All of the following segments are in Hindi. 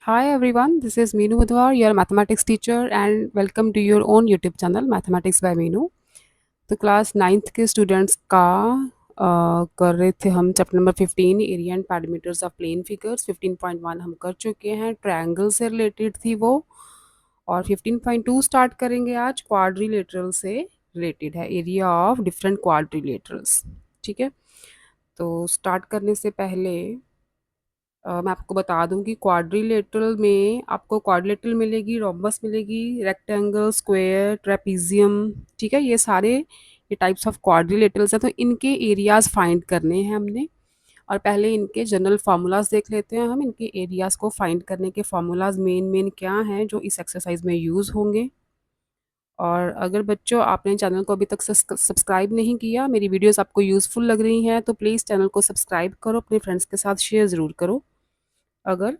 Hi everyone, this is Meenu Budhwar, your mathematics teacher, and welcome to your own YouTube channel Mathematics by Meenu. तो क्लास नाइन्थ के स्टूडेंट्स का कर रहे थे हम chapter number 15 area and parameters of plane figures 15.1 हम कर चुके हैं, ट्रायंगल से रिलेटेड थी वो, और 15.2 स्टार्ट करेंगे आज, क्वाड्रिलेटरल से रिलेटेड है, एरिया ऑफ डिफरेंट क्वाड्रिलेटरल्स। ठीक है, तो स्टार्ट करने से पहले मैं आपको बता दूं कि क्वाड्रिलेटरल में आपको क्वाड्रिलेटरल मिलेगी, रोम्बस मिलेगी, रेक्टेंगल, स्क्वायर, ट्रेपीजियम। ठीक है, ये सारे ये टाइप्स ऑफ क्वाड्रिलेटरल्स हैं, तो इनके एरियाज फाइंड करने हैं हमने। और पहले इनके जनरल फार्मूलाज देख लेते हैं हम, इनके एरियाज को फाइंड करने के फार्मूलाज मेन क्या हैं जो इस एक्सरसाइज में यूज़ होंगे। और अगर बच्चों आपने चैनल को अभी तक सब्सक्राइब नहीं किया, मेरी वीडियोस आपको यूज़फुल लग रही हैं, तो प्लीज़ चैनल को सब्सक्राइब करो, अपने फ्रेंड्स के साथ शेयर ज़रूर करो अगर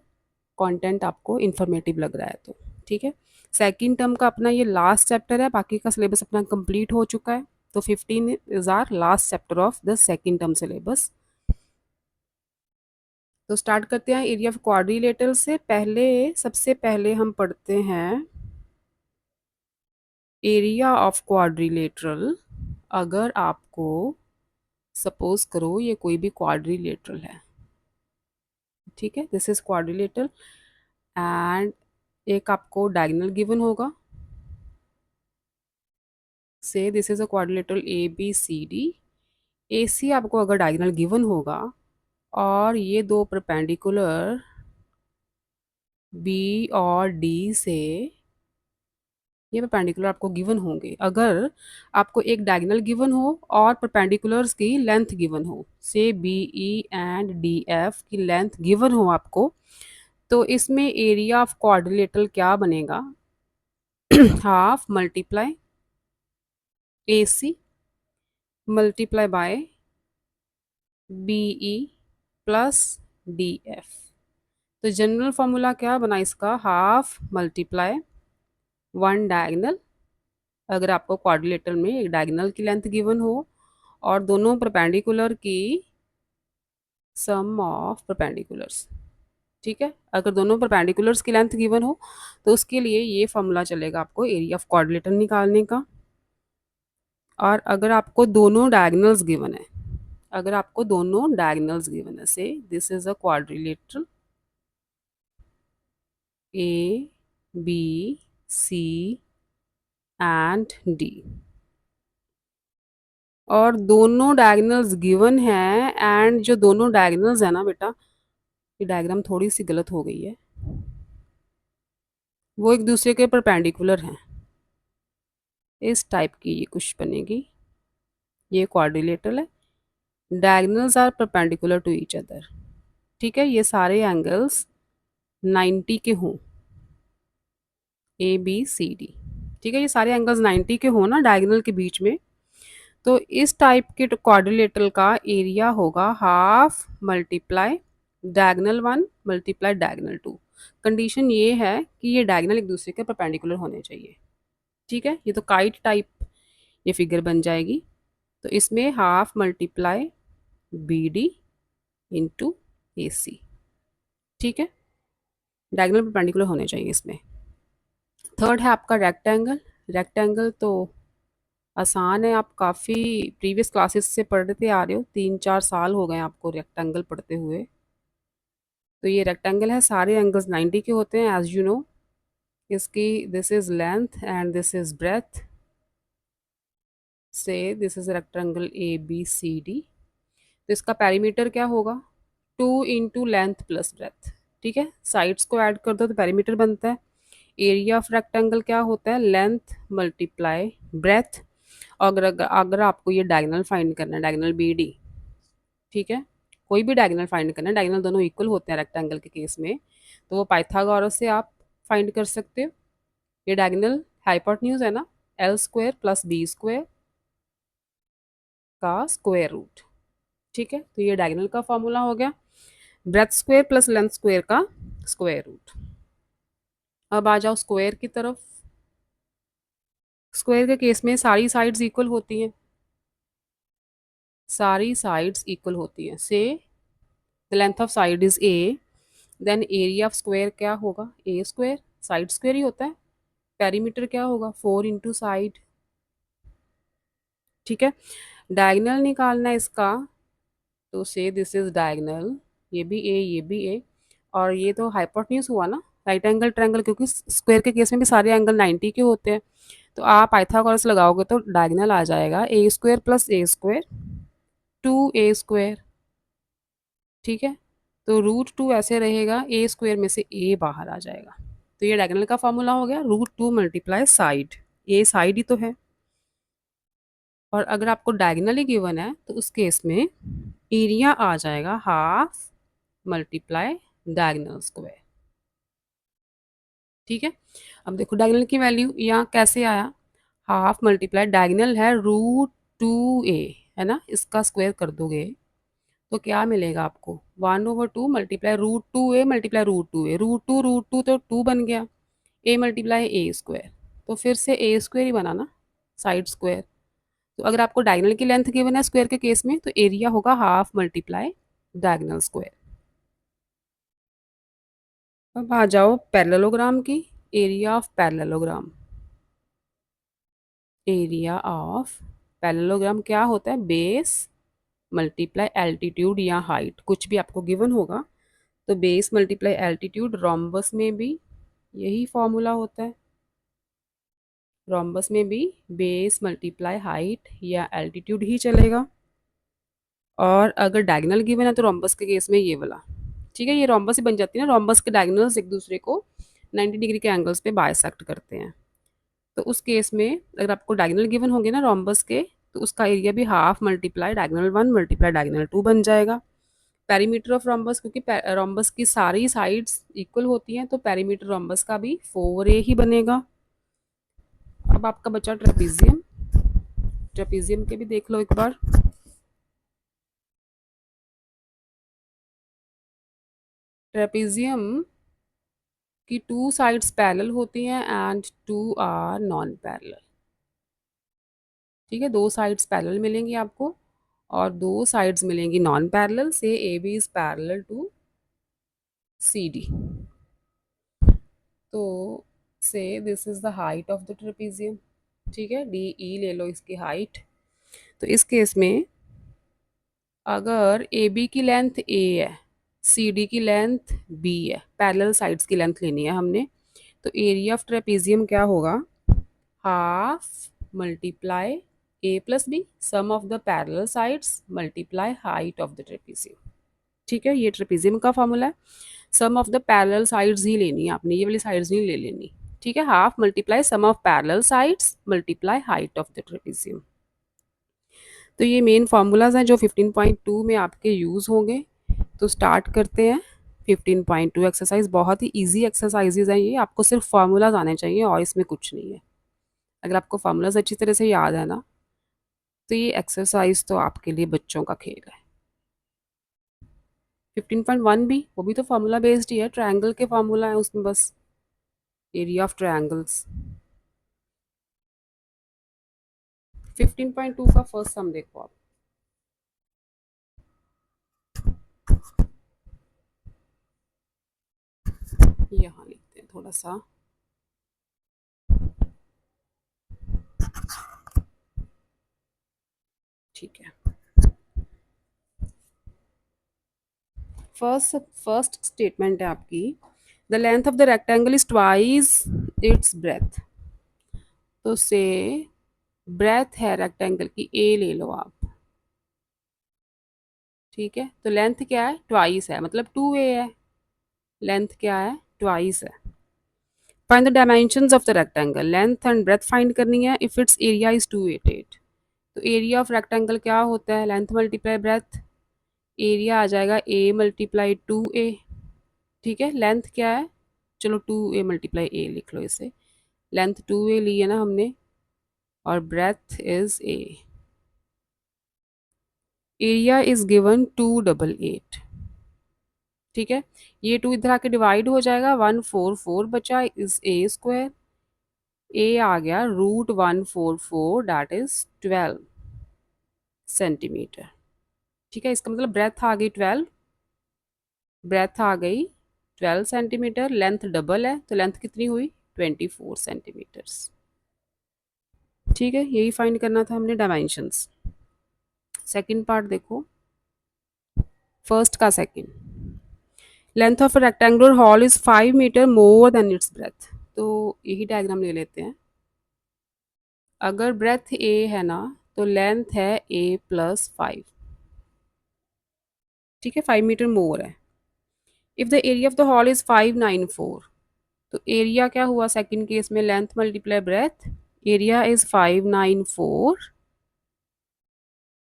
कंटेंट आपको इन्फॉर्मेटिव लग रहा है तो। ठीक है, सेकंड टर्म का अपना ये लास्ट चैप्टर है, बाकी का सिलेबस अपना कंप्लीट हो चुका है, तो 15 is our last chapter of the second term syllabus. तो स्टार्ट करते हैं एरिया ऑफ क्वाड्रिलेटरल से। सबसे पहले हम पढ़ते हैं एरिया ऑफ क्वाड्रिलेटरल। अगर आपको सपोज करो ये कोई भी क्वाड्रिलेटरल है, ठीक है, दिस इज क्वाड्रिलेटरल, एंड एक आपको डायगोनल गिवन होगा, say this is a quadrilateral A B C D. A C आपको अगर डायगोनल गिवन होगा और ये दो परपेंडिकुलर बी और डी से ये परपेंडिकुलर आपको गिवन होंगे। अगर आपको एक डायगोनल गिवन हो और परपेंडिकुलर्स की लेंथ गिवन हो, से B E and D F की लेंथ गिवन हो आपको, तो इसमें एरिया ऑफ क्वाड्रिलेटरल क्या बनेगा? Half multiply A C multiply by B E plus D F. तो जनरल फॉर्मूला क्या बना इसका? हाफ मल्टीप्लाई वन डायगनल, अगर आपको क्वाड्रिलेटरल में एक डायगनल की लेंथ गिवन हो और दोनों परपेंडिकुलर की सम ऑफ परपेंडिकुलर्स। ठीक है, अगर दोनों परपेंडिकुलर्स की लेंथ गिवन हो तो उसके लिए ये फॉर्मूला चलेगा आपको एरिया ऑफ क्वाड्रिलेटरल निकालने का। और अगर आपको दोनों डायगनल्स गिवन है, अगर आपको दोनों डायगनल्स गिवन है, say this is a quadrilateral A B C and D, और दोनों डायगनल्स गिवन हैं, एंड जो दोनों डायगनल्स है ना बेटा, ये डायग्राम थोड़ी सी गलत हो गई है, वो एक दूसरे के परपेंडिकुलर हैं, इस टाइप की ये कुछ बनेगी। ये क्वाड्रिलेटरल है, diagonals are perpendicular to each other. ठीक है, ये सारे एंगल्स 90 के हों, ए बी सी डी। ठीक है, ये सारे एंगल्स 90 के हों ना डायगनल के बीच में, तो इस टाइप के क्वाड्रिलेटरल का एरिया होगा half multiply diagonal one multiply diagonal two. Condition ये है कि ये डायगनल एक दूसरे के परपेंडिकुलर होने चाहिए। ठीक है, ये तो काइट टाइप ये फिगर बन जाएगी। तो इसमें half multiply B D into A C. ठीक है, डायगनल परपेंडिकुलर होने चाहिए इसमें। थर्ड है आपका रेक्टेंगल। रेक्टेंगल तो आसान है, आप काफ़ी प्रीवियस क्लासेस से पढ़ते आ रहे हो, 3-4 साल हो गए आपको रेक्टेंगल पढ़ते हुए। तो ये रेक्टेंगल है, सारे एंगल्स 90 के होते हैं एज यू नो। इसकी this is length and this is breadth, say this is rectangle A B C D. तो इसका पेरीमीटर क्या होगा? 2 इंटू लेंथ प्लस ब्रेथ। ठीक है, साइड्स को ऐड कर दो तो पेरीमीटर बनता है। एरिया ऑफ रेक्टेंगल क्या होता है? Length multiply breath. अगर आपको ये डायगोनल फाइंड करना है, डायगोनल बी डी, ठीक है, कोई भी डायगोनल फाइंड करना है, डायगोनल दोनों इक्वल होते हैं रेक्टेंगल के केस में, तो वो पाइथागोरस से आप फाइंड कर सकते हो। ये डायगोनल हाइपोटेन्यूज है ना, L square plus B square का स्क्वायर रूट। ठीक है, तो ये डायगोनल का फॉर्मूला हो गया, breadth square plus length square का स्क्वायर रूट। अब आ जाओ स्क्वायर की तरफ। स्क्वायर के केस में सारी साइड्स इक्वल होती हैं, सारी साइड्स इक्वल होती हैं। Say the length of side is A then area of square क्या होगा, ए स्क्वायर, साइड स्क्वायर ही होता है। पेरीमीटर क्या होगा, 4 इंटू साइड। ठीक है, डायगनल निकालना है इसका, तो से दिस इज डायगनल, ये भी ए, ये भी ए, और ये तो हाइपोटेन्यूज हुआ ना, राइट एंगल ट्रायंगल, क्योंकि स्क्वायर के केस में भी सारे एंगल 90 के होते हैं। तो आप पाइथागोरस लगाओगे तो डायगनल आ जाएगा ए square plus a square, 2a square. ठीक है, तो √2 ऐसे रहेगा, ए स्क्वायर में से ए बाहर आ जाएगा। तो ये डायगोनल का फॉर्मूला हो गया, √2 मल्टीप्लाई साइड, ए साइड ही तो है। और अगर आपको डायगोनली गिवन है तो उस केस में एरिया आ जाएगा हाफ मल्टीप्लाई डायगोनल स्क्वायर। ठीक है, अब देखो डायगोनल की वैल्यू यहाँ कैसे आया, हाफ मल्टीप्लाई डायगोनल है √2a, है ना, इसका स्क्वायर कर दोगे तो क्या मिलेगा आपको, 1/2 मल्टीप्लाई √2a मल्टीप्लाई √2a, √2 तो 2 बन गया, ए मल्टीप्लाई ए स्क्वायर, तो फिर से ए स्क्वायर ही बना ना, साइड स्क्वायर। तो अगर आपको डायगोनल की लेंथ गिवन है स्क्वायर के केस में तो एरिया होगा हाफ मल्टीप्लाई डायगोनल स्क्वायर। अब आ जाओ पैरेललोग्राम की, area of parallelogram, area of parallelogram क्या होता है, बेस मल्टीप्लाई एल्टीट्यूड या हाइट, कुछ भी आपको गिवन होगा तो बेस मल्टीप्लाई एल्टीट्यूड, रोम्बस में भी यही फॉर्मूला होता है, रोम्बस में भी बेस मल्टीप्लाई हाइट या एल्टीट्यूड ही चलेगा। और अगर डायगोनल गिवन है तो रोम्बस के केस में ये वाला, ठीक है, ये रोम्बस ही बन जाती है ना, रोम्बस के डायगोनल्स एक दूसरे को 90 डिग्री के एंगल्स पे बाइसेक्ट करते हैं। तो उस केस में अगर आपको डायगोनल गिवन होंगे ना रोम्बस के, तो उसका एरिया भी half multiply diagonal 1 multiply diagonal 2 बन जाएगा। पेरीमीटर ऑफ रोम्बस, क्योंकि रोम्बस की सारी साइड्स इक्वल होती हैं तो पेरीमीटर रोम्बस का भी 4a ही बनेगा। अब आपका बचा ट्रेपीजियम, ट्रेपीजियम के भी देख लो एक बार। ट्रेपीजियम की 2 साइड्स पैरेलल होती हैं एंड 2 आर नॉन पैरेलल। ठीक है, 2 साइड्स पैरेलल मिलेंगी आपको और 2 साइड्स मिलेंगी non parallel, say A B is parallel to C D. तो say this is the height of the trapezium. ठीक है, डी ई ले लो इसकी हाइट। तो इस केस में अगर ए बी की लेंथ ए है, सी डी की लेंथ बी है, पैरेलल साइड्स की लेंथ लेनी है हमने, तो एरिया ऑफ ट्रेपीजियम क्या होगा, half multiply A plus B, sum of the parallel sides multiply height of the trapezium. ठीक है, ये ट्रेपीजियम का फॉर्मूला है। Sum of the parallel sides ही लेनी है आपने, ये वाली साइड्स नहीं ले लेनी। ठीक है, half multiply sum of parallel sides multiply height of the trapezium. तो ये मेन फार्मूलाज हैं जो 15.2 में आपके यूज़ होंगे। तो स्टार्ट करते हैं 15.2 एक्सरसाइज। बहुत ही इजी एक्सरसाइजेज हैं ये, आपको सिर्फ फार्मूलाज आने चाहिए और इसमें कुछ नहीं है। अगर आपको फार्मूलाज अच्छी तरह से याद है ना, तो ये एक्सरसाइज तो आपके लिए बच्चों का खेल है। 15.1 भी, वो भी तो फार्मूला बेस्ड ही है, ट्रायंगल के फार्मूला है उसमें बस, एरिया ऑफ ट्रायंगल्स। 15.2 का फर्स्ट सम देखो आप, यहाँ लिखते हैं थोड़ा सा, ठीक है। फर्स्ट स्टेटमेंट है आपकी, the length of the rectangle is twice its breadth. तो से ब्रेथ है रेक्टेंगल की ए ले लो आप, ठीक है, तो लेंथ क्या है, ट्वाइस है, मतलब 2a है, लेंथ क्या है, ट्वाइस है। Find the dimensions of the rectangle, length and breadth find करनी है इफ इट्स एरिया इज 288। तो एरिया ऑफ रेक्टेंगल क्या होता है, लेंथ मल्टीप्लाई ब्रेथ, एरिया आ जाएगा a मल्टीप्लाई 2a। ठीक है, लेंथ क्या है, चलो 2a मल्टीप्लाई a लिख लो इसे, लेंथ 2a ली है ना हमने और breadth is a, area is given 288। ठीक है, ये 2 इधर आके डिवाइड हो जाएगा, 144 बचा, इज ए स्क्वायर, ए आ गया √144 डैट इज 12 सेंटीमीटर। ठीक है, इसका मतलब ब्रेथ आ गई 12, ब्रेथ आ गई 12 सेंटीमीटर, लेंथ डबल है तो लेंथ कितनी हुई 24 सेंटीमीटर्स। ठीक है, यही फाइंड करना था हमने डायमेंशंस। सेकंड पार्ट देखो, फर्स्ट का second, length of rectangular hall is 5 metre more than its breadth. तो यही डायग्राम ले लेते हैं। अगर ब्रेथ ए है ना तो लेंथ है ए प्लस 5। ठीक है, 5 मीटर मोर है। If the area of the hall is 594, तो एरिया क्या हुआ सेकंड केस में, length multiply breadth, area is 594,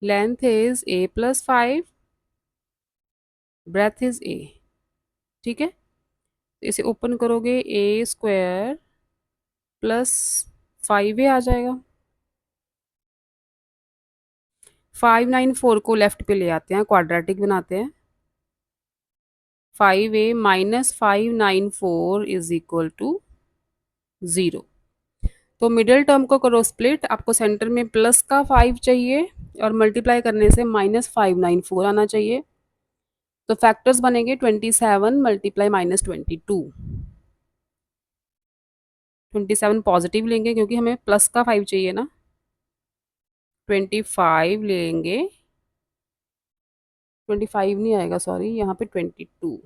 length is A plus 5, breadth is A. ठीक है, तो इसे ओपन करोगे, ए स्क्वायर प्लस 5a आ जाएगा। 594 को लेफ्ट पे ले आते हैं, क्वाड्रेटिक बनाते हैं। 5a minus 594 is equal to 0। तो मिडिल टर्म को करो स्प्लिट, आपको सेंटर में प्लस का 5 चाहिए और मल्टीप्लाई करने से माइनस 594 आना चाहिए। तो फैक्टर्स बनेंगे 27 मल्टीप्लाई माइनस 22। 27 पॉजिटिव लेंगे क्योंकि हमें प्लस का 5 चाहिए ना, 25 लेंगे, 25 नहीं आएगा सॉरी, यहाँ पे 22।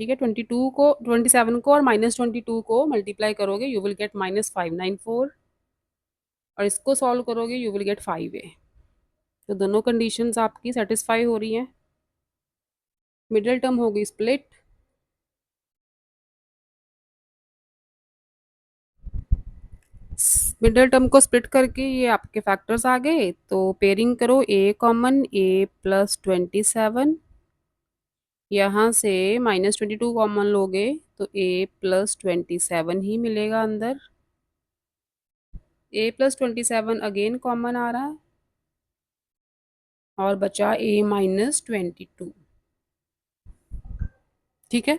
ठीक है, 22 को 27 को और माइनस 22 को मल्टीप्लाई करोगे यू विल गेट माइनस 594, और इसको सॉल्व करोगे यू विल गेट 5a। तो दोनों कंडीशंस आपकी सेटिस्फाई हो रही हैं। मिडिल टर्म हो गई स्प्लिट, मिडिल टर्म को स्प्लिट करके ये आपके फैक्टर्स आ गए। तो पेयरिंग करो, ए कॉमन, ए प्लस 27, यहाँ से माइनस 22 कॉमन लोगे तो ए प्लस 27 ही मिलेगा अंदर। ए प्लस 27 अगेन कॉमन आ रहा है और बचा ए माइनस 22। ठीक है,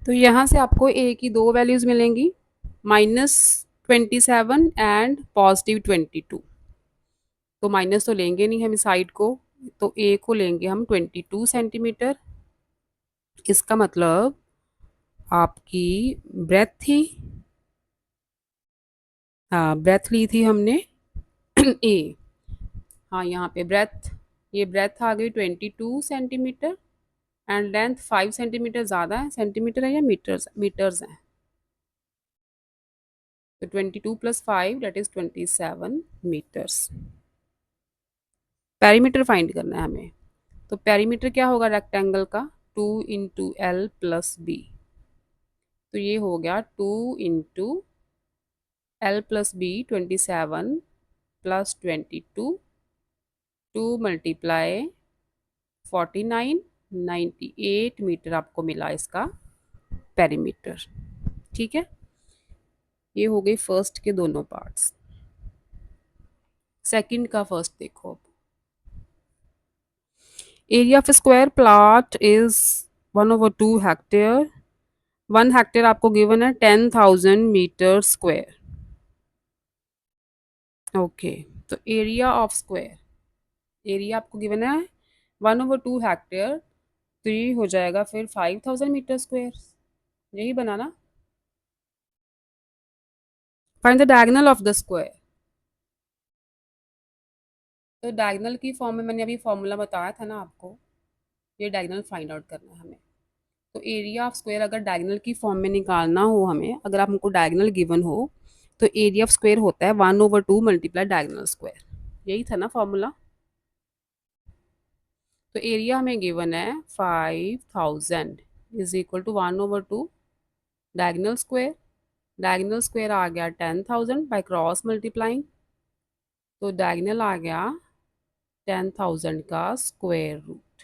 तो यहाँ से आपको ए की दो वैल्यूज मिलेंगी, -27 एंड +22। तो माइनस तो लेंगे नहीं हम इस साइड को, तो ए को लेंगे हम 22 सेंटीमीटर। इसका मतलब आपकी ब्रेथ थी, हाँ ब्रेथ ली थी हमने ए, हाँ यहाँ पे ब्रेथ, ये ब्रेथ आ गई 22 सेंटीमीटर एंड लेंथ 5 सेंटीमीटर ज़्यादा है, सेंटीमीटर है या मीटर्स, मीटर्स हैं। तो 22 plus 5 that is 27 metres. Perimeter find करना है हमें। तो पेरीमीटर क्या होगा रेक्टेंगल का, 2 इंटू एल प्लस बी। तो ये हो गया 2 into L plus B, 27 plus 22, 2 multiply 49, 98 metre आपको मिला इसका पेरीमीटर। ठीक है, ये हो गई फर्स्ट के दोनों पार्ट्स। सेकंड का फर्स्ट देखो, area of square plot is 1/2 hectare. 1 hectare आपको गिवन है 10,000 मीटर स्क्वायर। ओके, तो एरिया ऑफ स्क्वायर, एरिया आपको गिवन है 1/2 हेक्टेयर, तो ये हो जाएगा फिर 5,000 मीटर स्क्वायर, यही बना ना। Find the diagonal of the square. तो डायगोनल की फॉर्म में मैंने अभी फॉर्मूला बताया था ना आपको, ये डायगोनल फाइंड आउट करना है हमें। तो एरिया ऑफ स्क्वायर अगर डायगोनल की फॉर्म में निकालना हो हमें, अगर आप हमको डायगोनल गिवन हो तो एरिया ऑफ स्क्वायर होता है 1/2 मल्टीप्लाई डायगोनल स्क्वायर, यही था ना फॉर्मूला। तो एरिया हमें गिवन है 5,000 is equal to 1/2 diagonal square. Diagonal square आ गया 10,000 बाय क्रॉस मल्टीप्लाइंग, तो डायगोनल आ गया 10,000 का square root,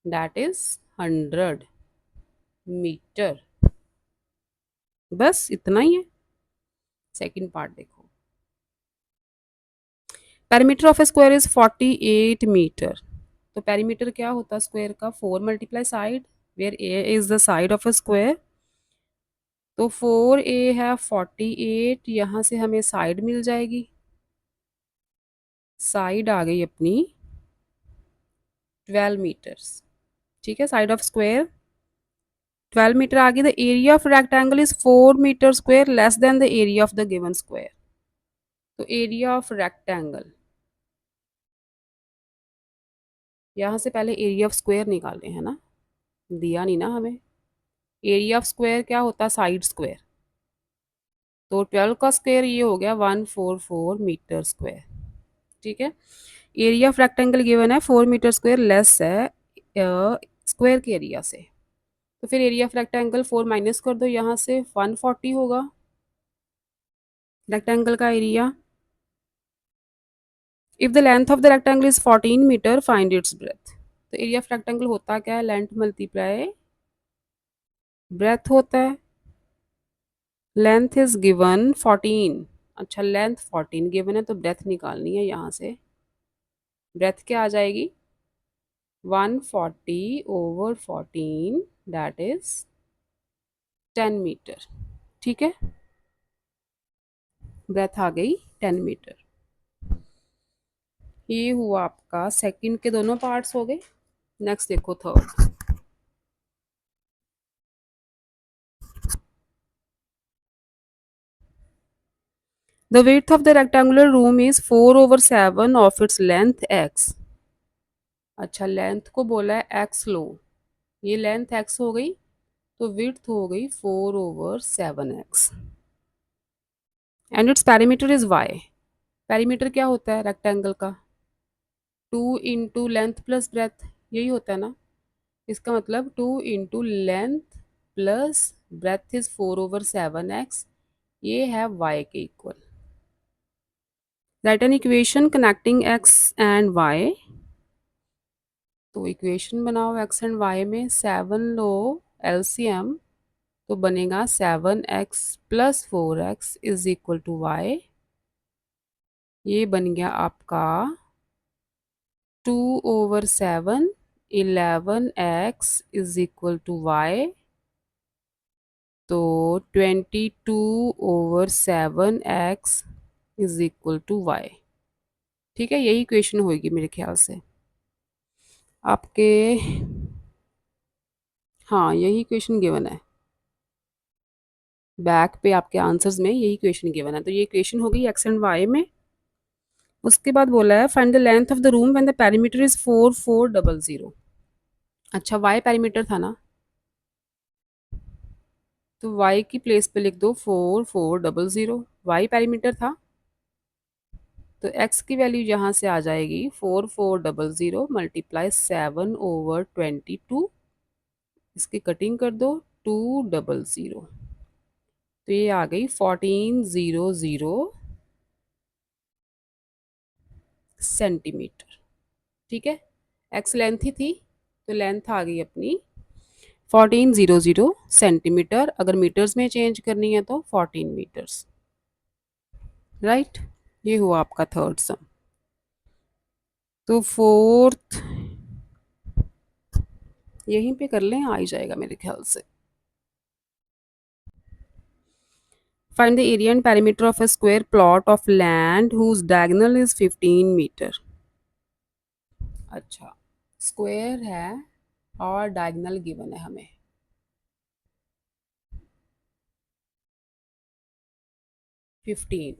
that is 100 metre. बस इतना ही है। सेकंड पार्ट देखो, perimeter of a square is 48 metre. तो पेरीमीटर क्या होता है स्क्वायर का, 4 multiply side, where a is the side of a square. तो 4a है 48, यहाँ से हमें साइड मिल जाएगी, साइड आ गई अपनी 12 मीटर्स। ठीक है, साइड ऑफ स्क्वायर 12 मीटर आगे the area of rectangle is 4 metre square less than the area of the given square. तो एरिया ऑफ रेक्टेंगल, यहाँ से पहले एरिया ऑफ स्क्वायर निकालें, है ना, दिया नहीं ना हमें। एरिया ऑफ स्क्वायर क्या होता है, साइड स्क्वायर। तो 12 का स्क्वायर ये हो गया 144 मीटर स्क्वायर। ठीक है, एरिया ऑफ रेक्टेंगल गिवन है 4 मीटर स्क्वायर लेस है स्क्वायर के एरिया से। तो फिर एरिया ऑफ रेक्टेंगल 4 माइनस कर दो यहाँ से, 140 होगा रेक्टेंगल का area. If the length of the rectangle is 14 metre find its breadth. तो एरिया ऑफ रेक्टेंगल होता क्या है, लेंथ मल्टीप्लाई ब्रेथ होता है। Length is given 14। अच्छा, लेंथ 14 गिवन है तो ब्रेथ निकालनी है यहाँ से। ब्रेथ क्या आ जाएगी, 140 ओवर 14 दैट इज 10 मीटर। ठीक है, ब्रेथ आ गई 10 मीटर। ये हुआ आपका सेकंड के दोनों पार्ट्स हो गए। नेक्स्ट देखो third. The width of the rectangular room is 4 over 7 of its length x। अच्छा, लेंथ को बोला है x लो, ये लेंथ x हो गई तो विड्थ हो गई 4 over 7x and its perimeter is y। Perimeter क्या होता है रेक्टेंगल का, 2 इंटू लेंथ प्लस ब्रेथ, यही होता है ना। इसका मतलब 2 into length plus breadth is 4 over 7x, ये है y के इक्वल। Write an equation connecting x and y। तो इक्वेशन बनाओ x एंड y में, 7 लो LCM तो बनेगा 7x plus 4x is equal to y। ये बन गया आपका 2 over 7, 11x is equal to y। तो 22 over 7x is equal to y। ठीक है, यही इक्वेशन होगी मेरे ख्याल से आपके। हाँ, यही इक्वेशन गिवन है बैक पे, आपके आंसर्स में यही इक्वेशन गिवन है। तो ये इक्वेशन हो गई एक्स एंड वाई में। उसके बाद बोला है find the length of the room when the perimeter is 4400। अच्छा, वाई पेरीमीटर था ना, तो वाई की प्लेस पे लिख दो 4400। वाई पेरीमीटर था तो एक्स की वैल्यू यहाँ से आ जाएगी 4400 मल्टीप्लाई 7/22। इसकी कटिंग कर दो 200, तो ये आ गई 1400 सेंटीमीटर। ठीक है, एक्स लेंथ ही थी तो लेंथ आ गई अपनी 1400 सेंटीमीटर। अगर मीटर्स में चेंज करनी है तो 14 मीटर्स। राइट, ये हुआ आपका थर्ड सम। तो फोर्थ यहीं पे कर लें, आ ही जाएगा मेरे ख्याल से। Find the area and perimeter of a square plot of land whose diagonal is 15 metre. अच्छा, स्क्वायर है और डायगोनल गिवन है हमें 15।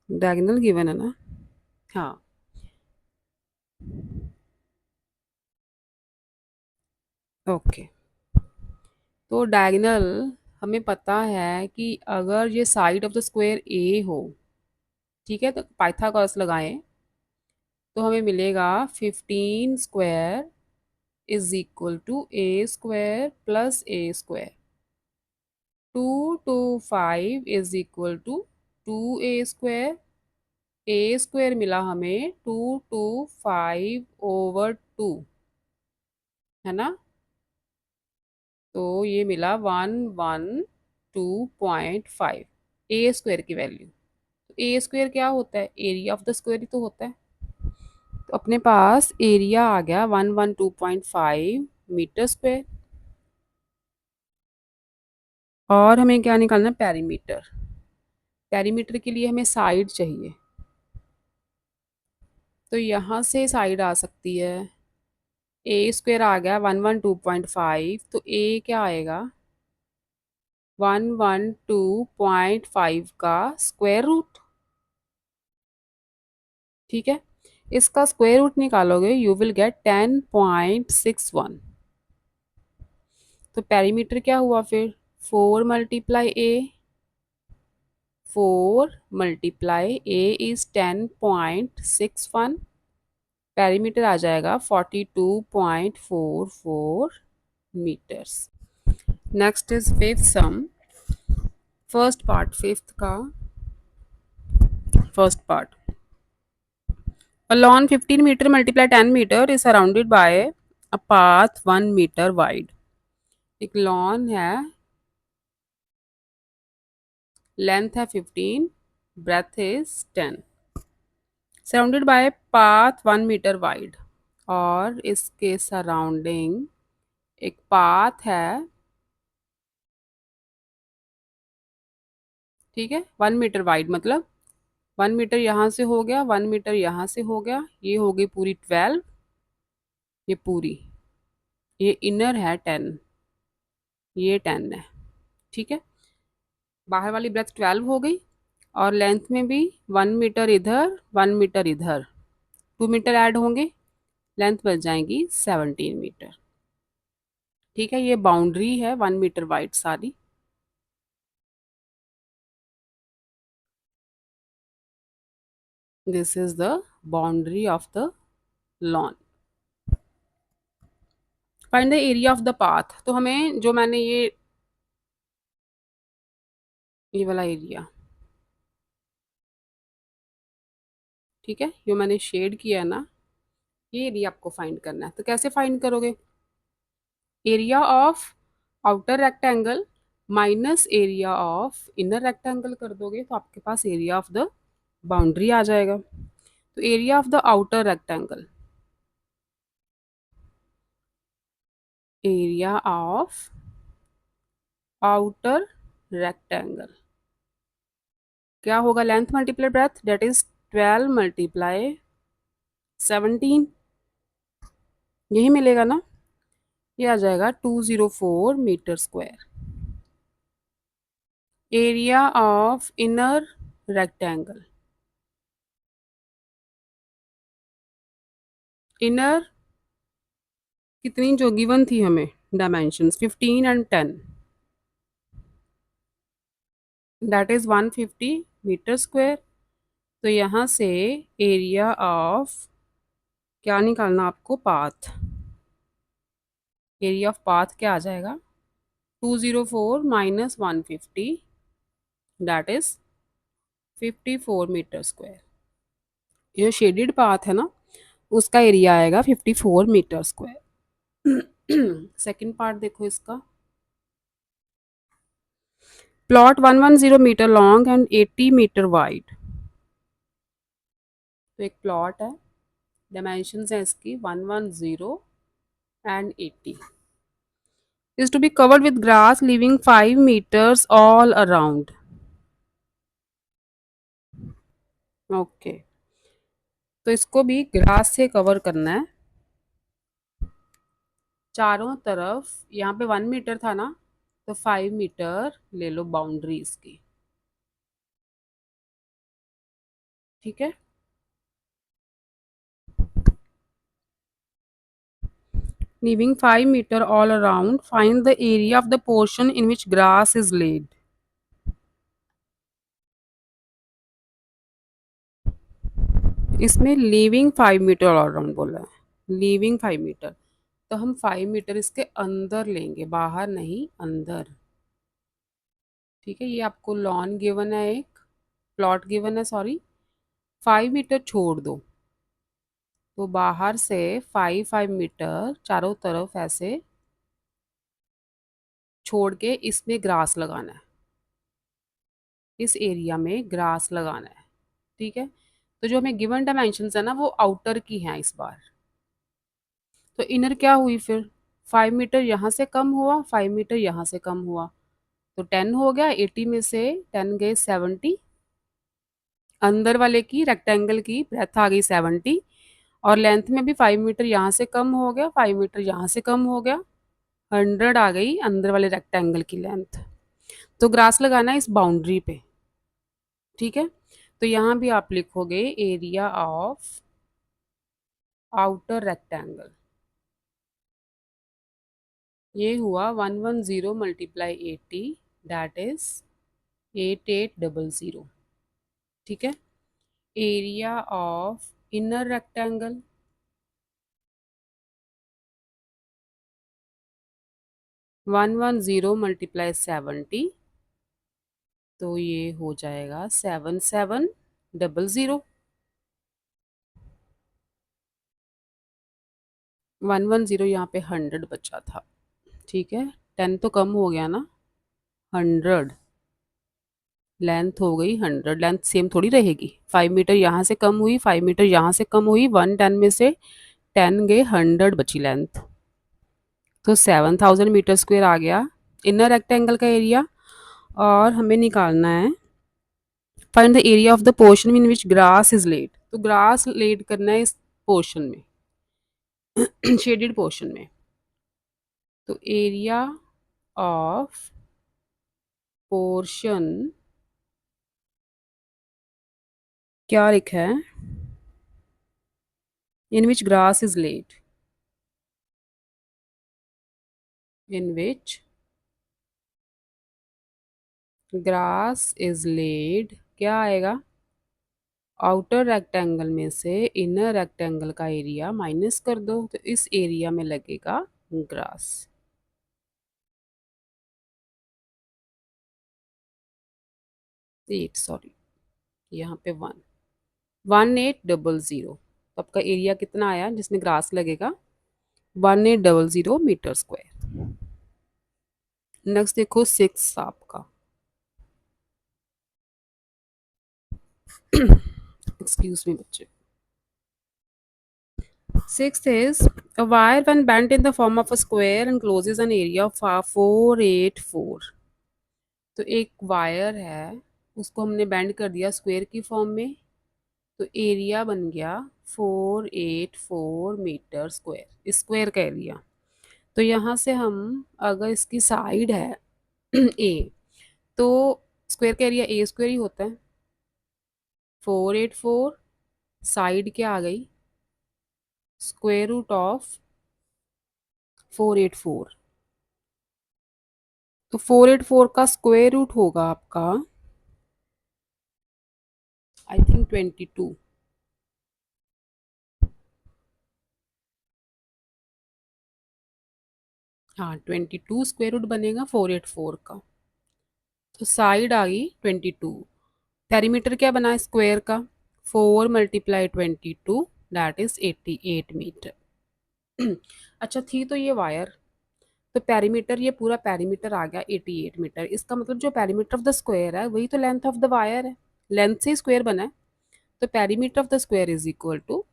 डायगोनल गिवन है ना, हाँ। ओके, तो डायगोनल हमें पता है कि अगर ये साइड ऑफ द स्क्वायर ए हो, ठीक है, तो पाइथागोरस लगाएं तो हमें मिलेगा 15 square is equal to a square plus a square. 2 to 5 is equal to 2a square. A square मिला हमें 2 to 5/2, है ना। तो ये मिला 112.5 ए स्क्वायर की वैल्यू। तो ए स्क्वायर क्या होता है, एरिया ऑफ द स्क्वायर ही तो होता है। तो अपने पास एरिया आ गया 112.5 मीटर स्क्वायर। और हमें क्या निकालना है, पेरीमीटर। पेरीमीटर के लिए हमें साइड चाहिए, तो यहाँ से साइड आ सकती है, ए स्क्वायर आ गया 112.5, तो ए क्या आएगा 112.5 का स्क्वायर रूट। ठीक है, इसका स्क्वायर रूट निकालोगे यू विल गेट 10.61। तो पेरीमीटर क्या हुआ फिर 4 multiply A, 4 multiply A is 10.61, perimeter आ जाएगा 42.44 metres. Next is fifth sum, first part, fifth का first part. A lawn 15 meter multiply 10 meter is surrounded by a path 1 meter wide। एक लॉन है, लेंथ है 15, breadth is 10, surrounded by path 1 metre wide, और इसके सराउंडिंग एक पाथ है, ठीक है, 1 मीटर वाइड मतलब 1 मीटर यहाँ से हो गया, 1 मीटर यहाँ से हो गया, ये हो गई पूरी 12, ये पूरी, ये इनर है 10, ये 10 है। ठीक है, बाहर वाली ब्रेथ 12 हो गई, और लेंथ में भी 1 मीटर इधर 1 मीटर इधर, 2 मीटर ऐड होंगे, लेंथ बच जाएगी 17 मीटर। ठीक है, ये बाउंड्री है 1 मीटर वाइड सारी। This is the boundary of the lawn. Find the area of the path, तो हमें जो मैंने ये वाला एरिया, ठीक है, जो मैंने शेड किया है ना, ये एरिया आपको फाइंड करना है। तो कैसे फाइंड करोगे, area of outer rectangle minus area of inner rectangle कर दोगे तो आपके पास एरिया ऑफ द बाउंड्री आ जाएगा। तो area of the outer rectangle, area of outer rectangle क्या होगा, length multiply breadth, that is 12 multiply 17, यही मिलेगा ना, ये आ जाएगा 204 metre square. Area of inner rectangle, inner कितनी जो गिवन थी हमें dimensions 15 and 10, that is 150 metre square. तो यहाँ से एरिया ऑफ क्या निकालना आपको, पाथ, एरिया ऑफ पाथ क्या आ जाएगा 204 minus 150, that is 54 metre square. ये शेडेड पाथ है ना, उसका एरिया आएगा 54 मीटर स्क्वायर। सेकंड पार्ट देखो इसका, plot 110 metre long and 80 metre wide. तो एक प्लॉट है, डायमेंशंस है इसकी 110 and 80, is to be covered with grass leaving 5 meters all around। Okay, तो इसको भी ग्रास से कवर करना है चारों तरफ। यहाँ पे 1 मीटर था ना, तो 5 मीटर ले लो बाउंड्री इसकी। ठीक है, leaving 5 meter all around, find the area of the portion in which grass is laid। इसमें लीविंग 5 मीटर ऑल अराउंड बोला है, लीविंग 5 मीटर, तो हम 5 मीटर इसके अंदर लेंगे, बाहर नहीं, अंदर। ठीक है, ये आपको लॉन गिवन है, एक प्लॉट गिवन है, सॉरी, 5 मीटर छोड़ दो, तो बाहर से 5 मीटर चारों तरफ ऐसे छोड़ के इसमें ग्रास लगाना है, इस एरिया में ग्रास लगाना है। ठीक है, तो जो हमें गिवन डायमेंशंस है ना वो आउटर की हैं इस बार। तो इनर क्या हुई फिर, 5 मीटर यहाँ से कम हुआ, 5 मीटर यहाँ से कम हुआ, तो 10 हो गया, 80 में से 10 गए 70, अंदर वाले की रेक्टेंगल की ब्रेथ आ गई 70, और लेंथ में भी 5 मीटर यहाँ से कम हो गया, 5 मीटर यहाँ से कम हो गया, 100 आ गई अंदर वाले रेक्टेंगल की लेंथ। तो ग्रास लगाना है इस बाउंड्री पे, ठीक है। तो यहाँ भी आप लिखोगे एरिया ऑफ आउटर रेक्टेंगल, ये हुआ 110 मल्टीप्लाई 80, दैट इज 8800, ठीक है। Area of inner rectangle 110 multiply 70, तो ये हो जाएगा 7700। 110 यहाँ पे 100 बचा था, ठीक है। 10 तो कम हो गया ना, 100 लेंथ हो गई 100, लेंथ सेम थोड़ी रहेगी। 5 मीटर यहाँ से कम हुई, 5 मीटर यहाँ से कम हुई, 110 में से 10 गए, 100 बची लेंथ। तो 7000 मीटर स्क्वायर आ गया इनर रेक्टेंगल का एरिया। और हमें निकालना है find the area of the portion in which grass is laid. तो ग्रास लेड करना है इस पोर्शन में शेडेड पोर्शन में। तो एरिया ऑफ पोर्शन क्या लिखा है, in which grass is laid, in which grass is laid, क्या आएगा, आउटर रेक्टेंगल में से इनर रेक्टेंगल का एरिया माइनस कर दो, तो इस एरिया में लगेगा ग्रास। 8 सॉरी, यहाँ पे 1800, तो आपका एरिया कितना आया जिसमें ग्रास लगेगा, 1800 मीटर स्क्वायर। नेक्स्ट देखो 6 आपका एक्सक्यूज मी बच्चे। 6th is a wire when bent in the form of a square encloses an area of 484। तो एक वायर है, उसको हमने बेंड कर दिया स्क्वायर की फॉर्म में, तो एरिया बन गया 484 मीटर स्क्वायर, स्क्वायर का एरिया। तो यहाँ से हम अगर इसकी साइड है ए, तो स्क्वायर का एरिया ए स्क्वायर ही होता है। 484 साइड क्या आ गई, स्क्वायर रूट ऑफ 484। तो 484 का स्क्वायर रूट होगा आपका आई थिंक 22। हाँ 22 स्क्वायर रूट बनेगा 484 का। तो साइड आ गई 22। पेरीमीटर क्या बना स्क्वायर का, 4 मल्टीप्लाई 22 दैट इज 88 मीटर। अच्छा थी तो ये वायर, तो पेरीमीटर, ये पूरा पेरीमीटर आ गया 88 मीटर। इसका मतलब जो पेरीमीटर ऑफ द स्क्वायर है वही तो लेंथ ऑफ द वायर है, लेंथ से स्क्वायर बना है। तो perimeter of the square is equal to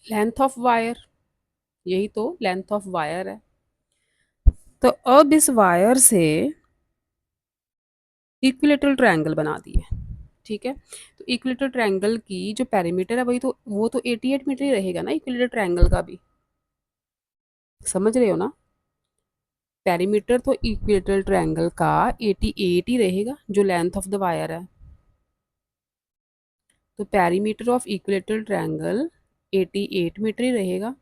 length of wire, यही तो लेंथ ऑफ वायर है। तो अब इस वायर से इक्विलेटरल ट्रायंगल बना दिए, ठीक है। तो इक्विलेटरल ट्रायंगल की जो पेरीमीटर है वही तो, वो तो 88 मीटर ही रहेगा ना इक्विलेटरल ट्रायंगल का भी, समझ रहे हो ना। पेरीमीटर तो इक्विलेटरल ट्रायंगल का 88 ही रहेगा जो लेंथ ऑफ द वायर है। तो perimeter of equilateral triangle 88 metre ही रहेगा।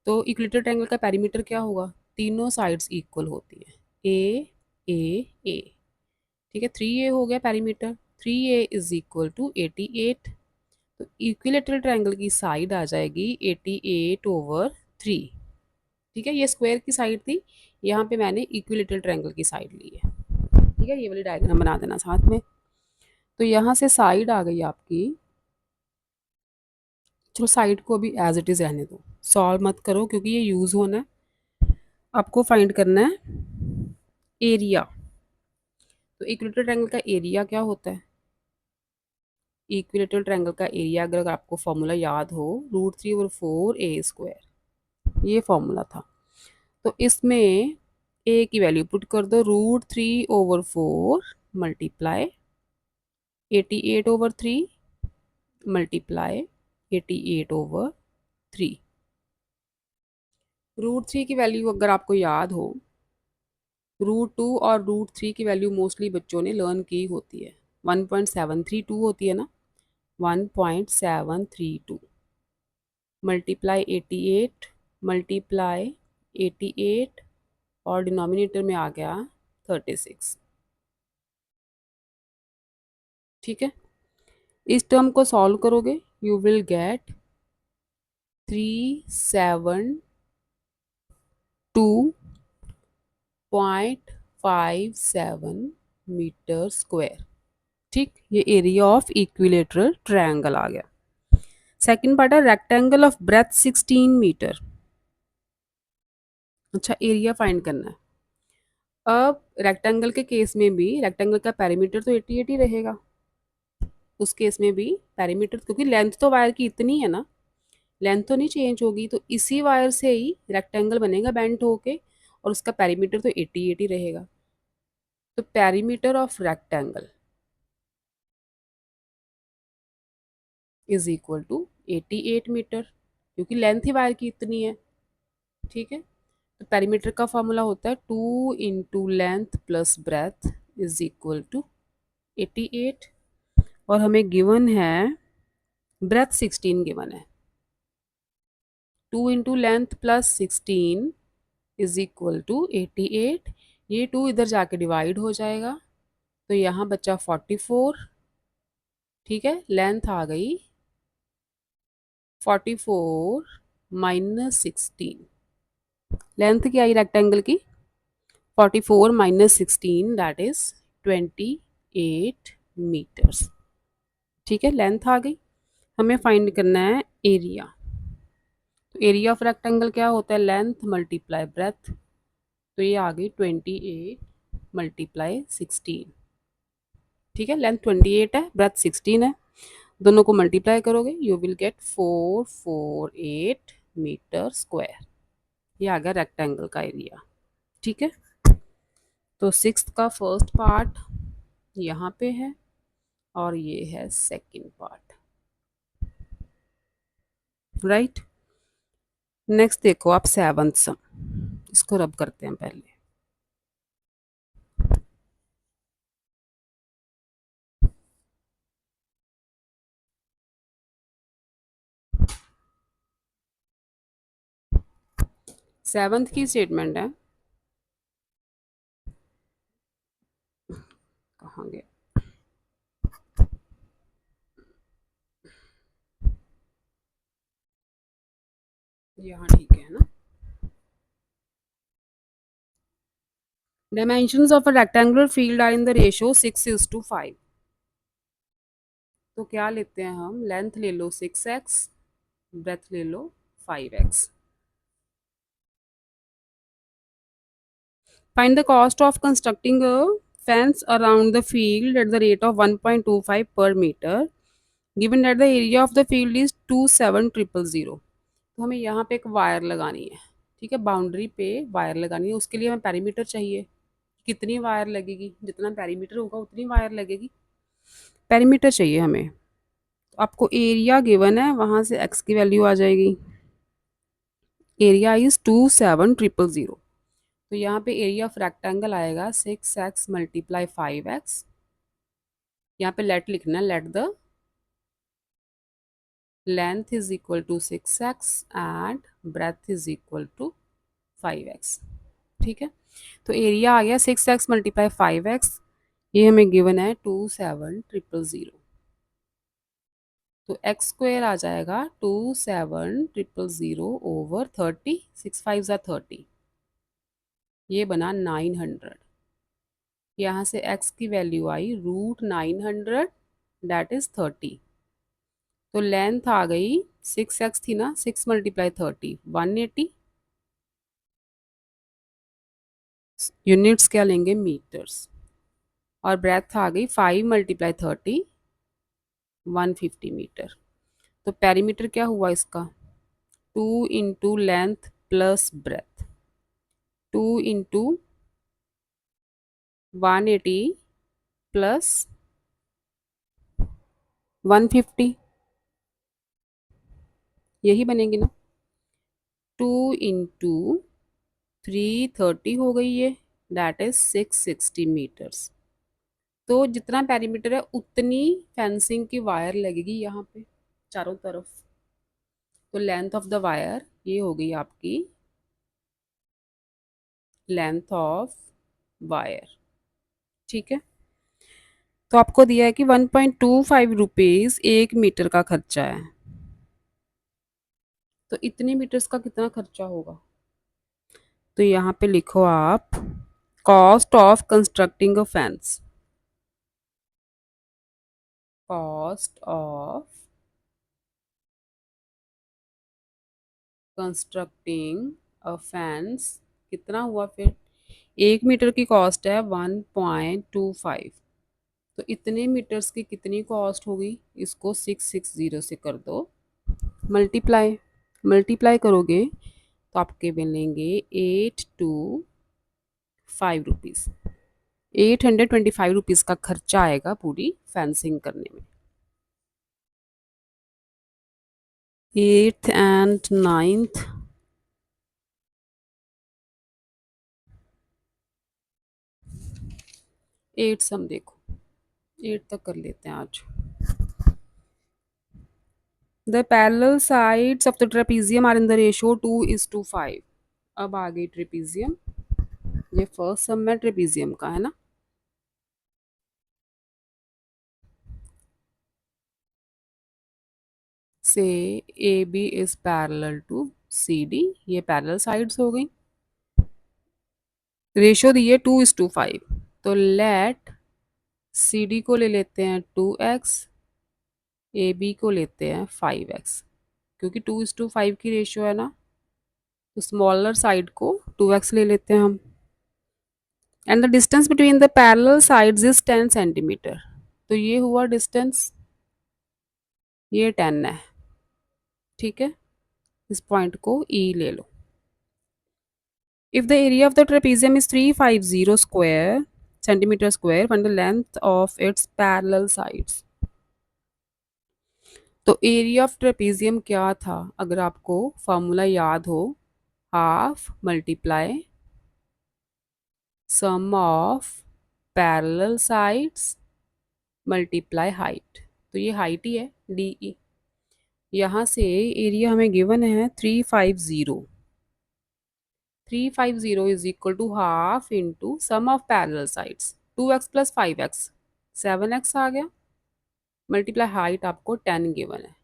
तो इक्विलेटरल ट्रायंगल का पेरीमीटर क्या होगा, तीनों साइड्स इक्वल होती है, ए, ठीक है। 3a हो गया perimeter, 3a is equal to 88। तो इक्विलेटरल ट्रायंगल की साइड आ जाएगी 88/3, ठीक है। ये स्क्वायर की साइड थी, यहाँ पे मैंने इक्विलेटरल ट्रायंगल की साइड ली है, ठीक है। ये वाली डायग्राम बना देना साथ में। तो यहाँ से साइड आ गई आपकी, चलो साइड को अभी एज इट इज़ रहने दो, सॉल्व मत करो क्योंकि ये यूज़ होना है। आपको फाइंड करना है एरिया। तो इक्विलेटरल ट्रायंगल का एरिया क्या होता है, इक्विलेटरल ट्रायंगल का एरिया अगर आपको फॉर्मूला याद हो, √3/4a², ये फॉर्मूला था। तो इसमें ए की वैल्यू पुट कर दो, √3/4 मल्टीप्लाई 88/3 मल्टीप्लाई 88/3। √3 की वैल्यू अगर आपको याद हो, √2 और √3 की वैल्यू मोस्टली बच्चों ने लर्न की होती है। 1.732 होती है ना, 1.732 मल्टीप्लाई 88, मल्टीप्लाई 88 और डिनोमिनेटर में आ गया 36। ठीक है, इस टर्म को सॉल्व करोगे, you will get 372.57 metre square. ठीक, ये एरिया ऑफ इक्विलेटरल ट्रायंगल आ गया। सेकंड पार्ट है रेक्टेंगल ऑफ ब्रेथ 16 मीटर। अच्छा, एरिया फाइंड करना है। अब रेक्टेंगल के केस में भी रेक्टेंगल का पेरीमीटर तो 88 ही रहेगा। उस केस में भी पेरीमीटर, क्योंकि लेंथ तो वायर की इतनी है ना, लेंथ तो नहीं चेंज होगी, तो इसी वायर से ही रेक्टेंगल बनेगा बेंट होके, और उसका पेरीमीटर तो 88 ही रहेगा। तो perimeter of rectangle is equal to 88 metre, क्योंकि लेंथ ही वायर की इतनी है। ठीक है, तो पेरीमीटर का फॉर्मूला होता है 2 × length plus breadth is equal to 88। और हमें गिवन है ब्रेथ 16 गिवन है। 2 × length plus 16 is equal to 88। ये 2 इधर जाके डिवाइड हो जाएगा, तो यहाँ बचा 44। ठीक है, लेंथ आ गई 44 माइनस 16। लेंथ क्या आई रेक्टेंगल की? 44 माइनस 16 दैट इज 28 मीटर्स। ठीक है, लेंथ आ गई। हमें फाइंड करना है एरिया। तो एरिया ऑफ रेक्टेंगल क्या होता है? Length multiply breath. तो ये आ गई 28 मल्टीप्लाई 16। ठीक है, लेंथ 28 है, ब्रेथ 16 है, दोनों को मल्टीप्लाई करोगे you will get 448 metre square. ये आ गया रेक्टेंगल का एरिया। ठीक है, तो सिक्स्थ का फर्स्ट पार्ट यहाँ पे है और ये है सेकंड पार्ट। राइट, नेक्स्ट देखो आप सेवंथ सम, इसको रब करते हैं पहले। सेवंथ की स्टेटमेंट है, कहाँ गया, यहाँ ठीक है ना। Dimensions of a rectangular field are in the ratio 6:5। तो क्या लेते हैं हम? लेंथ ले लो 6x, ब्रेथ ले लो 5x। Find the cost of constructing a fence around the field at the rate of 1.25 per meter, given that the area of the field is 27,000। तो हमें यहाँ पे एक वायर लगानी है। ठीक है, बाउंड्री पे वायर लगानी है, उसके लिए हमें पेरीमीटर चाहिए। कितनी वायर लगेगी? जितना पेरीमीटर होगा उतनी वायर लगेगी। पेरीमीटर चाहिए हमें, तो आपको एरिया गिवन है, वहाँ से एक्स की वैल्यू आ जाएगी। Area is 27,000। तो यहाँ पे एरिया ऑफ रेक्टेंगल आएगा 6x मल्टीप्लाई 5x। यहाँ पे लेट लिखना है, let the length is equal to 6x and breadth is equal to 5x। ठीक है, तो एरिया आ गया 6x मल्टीप्लाई 5x, ये हमें गिवन है 27,000। तो एक्स स्क्वेयर आ जाएगा 27,000 ओवर 30, 6 5 ज़ा 30, ये बना 900। यहाँ से x की वैल्यू आई √900 दैट इज 30। तो लेंथ आ गई 6x थी ना, 6 मल्टीप्लाई 30 180। यूनिट्स क्या लेंगे? मीटर्स। और ब्रेथ आ गई 5 मल्टीप्लाई 30 150 मीटर। तो पेरीमीटर क्या हुआ इसका? 2 × लेंथ प्लस ब्रेथ, 2 × 180 प्लस 150। यही बनेगी ना। 2 × 3 30 हो गई ये, दैट इज 660 मीटर्स। तो जितना पेरीमीटर है उतनी फेंसिंग की वायर लगेगी यहाँ पे चारों तरफ। तो लेंथ ऑफ द वायर ये हो गई आपकी लेंथ ऑफ वायर। ठीक है, तो आपको दिया है कि 1.25 रुपीज़ 1 मीटर का खर्चा है। तो इतने मीटर्स का कितना खर्चा होगा? तो यहाँ पे लिखो आप cost of constructing a fence. Cost of constructing a fence कितना हुआ फिर? 1 मीटर की कॉस्ट है 1.25। तो इतने मीटर्स की कितनी कॉस्ट होगी? इसको 660 से कर दो मल्टीप्लाई। मल्टीप्लाई करोगे तो आपके मिलेंगे 825 रुपीज़। 825 रुपीज़ का खर्चा आएगा पूरी फेंसिंग करने में। 8th and 9th, 8 सम देखो, 8 तक कर लेते हैं आज। The parallel sides of the trapezium are in the ratio 2:5। अब आ गई ट्रेपीजियम। ये फर्स्ट सम है ट्रेपीजियम का, है ना। Say A B is parallel to C D, ये पैरेलल साइड्स हो गई। रेशियो दी है 2:5। तो लेट सी डी को ले लेते हैं 2x, ए बी को लेते हैं 5x। क्योंकि 2:5 की रेशियो है ना, तो स्मॉलर साइड को 2x ले लेते हैं हम। And the distance between the parallel sides is 10 centimetre. तो ये हुआ डिस्टेंस, ये 10 है। ठीक है, इस पॉइंट को ई ले लो। If the area of the trapezium is 350 square centimetre square, one the length of its parallel sides. तो एरिया ऑफ ट्रेपीजियम क्या था? अगर आपको फॉर्मूला याद हो, half multiply sum of parallel sides multiply height. तो ये हाइट ही है डी ई। यहाँ से एरिया हमें गिवन है 350। 350 is equal to half into sum of parallel sides 2x plus 5x, 7x आ गया, मल्टीप्लाई हाइट आपको 10 गिवन है।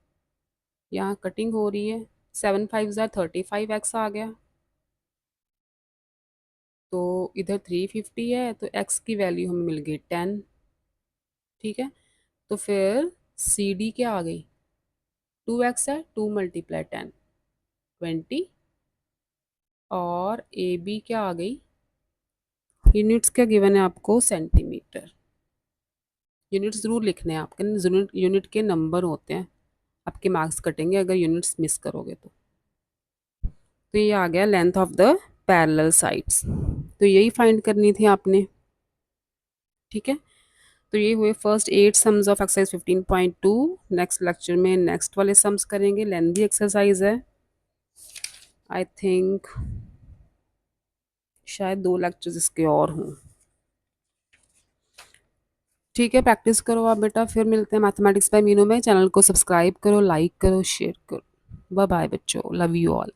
यहाँ कटिंग हो रही है, 7 5 35x आ गया। तो इधर 350 है, तो x की वैल्यू हमें मिल गई 10। ठीक है, तो फिर सी डी क्या आ गई? 2x है, 2 मल्टीप्लाई 10 20। और ए बी क्या आ गई? यूनिट्स क्या गिवन है आपको? सेंटीमीटर। यूनिट्स ज़रूर लिखने हैं आपके, यूनिट के नंबर होते हैं, आपके मार्क्स कटेंगे अगर यूनिट्स मिस करोगे तो ये आ गया length of the parallel sides. तो यही फाइंड करनी थी आपने। ठीक है, तो ये हुए first 8 sums of exercise 15.2। Next lecture में नेक्स्ट वाले सम्स करेंगे, लेंथी एक्सरसाइज है। आई थिंक शायद 2 लेक्चर्स इसके और हों। ठीक है, प्रैक्टिस करो आप बेटा, फिर मिलते हैं मैथमेटिक्स बाय मीनू में। चैनल को सब्सक्राइब करो, लाइक करो, शेयर करो। बाय बाय बच्चों, लव यू ऑल।